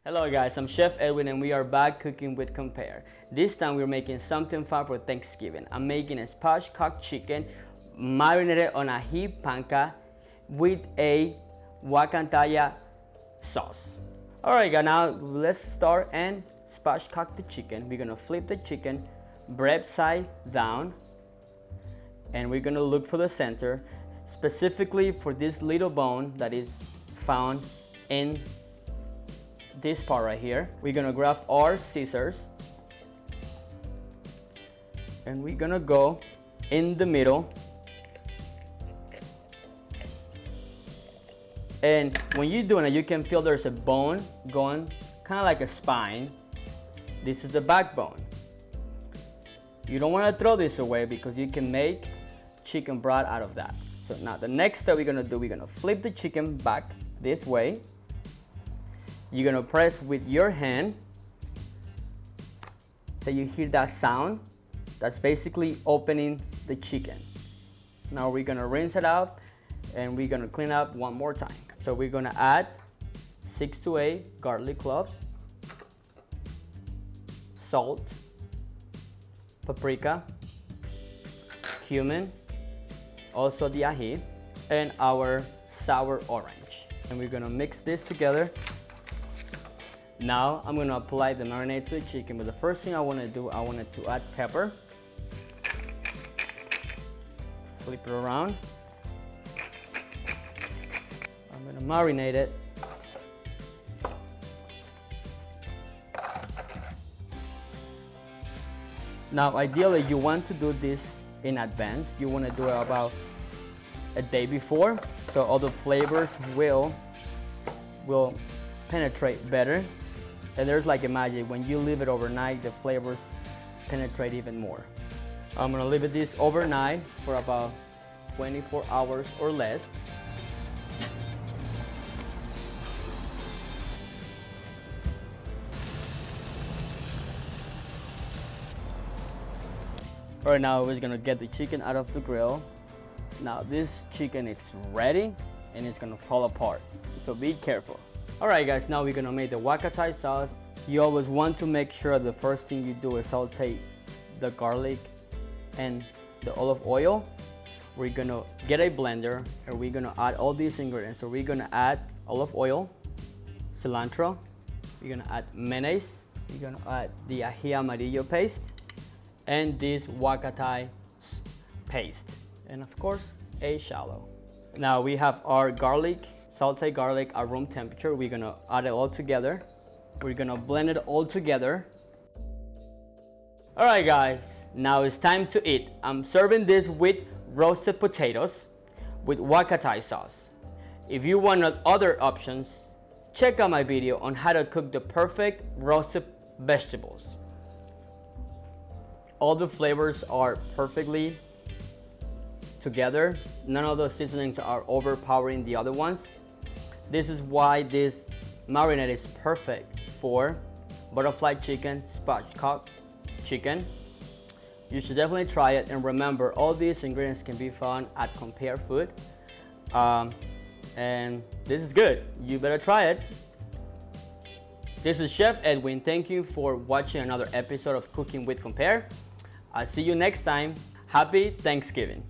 Hello guys, I'm Chef Edwin and we are back cooking with Compare. This time we're making something fun for Thanksgiving. I'm making a spatchcocked chicken marinated on Aji Panca with a Huacatay sauce. Alright guys, now let's start and spatchcock the chicken. We're gonna flip the chicken bread side down and we're gonna look for the center, specifically for this little bone that is found in this part right here. We're gonna grab our scissors and we're gonna go in the middle, and when you're doing it you can feel there's a bone going kind of like a spine. This is the backbone. You don't want to throw this away because you can make chicken broth out of that. So now the next step we're gonna do, we're gonna flip the chicken back this way. You're gonna press with your hand so you hear that sound. That's basically opening the chicken. Now we're gonna rinse it out and we're gonna clean up one more time. So we're gonna add 6 to 8 garlic cloves, salt, paprika, cumin, also the ají, and our sour orange. And we're gonna mix this together. Now I'm gonna apply the marinade to the chicken, but the first thing I wanna do, I wanted to add pepper. Flip it around. I'm gonna marinate it. Now ideally you want to do this in advance. You wanna do it about a day before, so all the flavors will penetrate better. And there's like a magic, when you leave it overnight, the flavors penetrate even more. I'm gonna leave it this overnight for about 24 hours or less. All right, now we're gonna get the chicken out of the grill. Now this chicken is ready and it's gonna fall apart, so be careful. Alright guys, now we're gonna make the Huacatay sauce. You always want to make sure the first thing you do is saute the garlic and the olive oil. We're gonna get a blender and we're gonna add all these ingredients. So we're gonna add olive oil, cilantro, we're gonna add mayonnaise, we're gonna add the ají amarillo paste, and this Huacatay paste, and of course a shallow. Now we have our garlic, sauteed garlic at room temperature. We're gonna add it all together. We're gonna blend it all together. All right guys, now it's time to eat. I'm serving this with roasted potatoes with Huacatay sauce. If you want other options, check out my video on how to cook the perfect roasted vegetables. All the flavors are perfectly together. None of those seasonings are overpowering the other ones. This is why this marinade is perfect for butterfly chicken, spatchcocked chicken. You should definitely try it, and remember all these ingredients can be found at Compare Food. And this is good, you better try it. This is Chef Edwin. Thank you for watching another episode of Cooking with Compare. I'll see you next time. Happy Thanksgiving.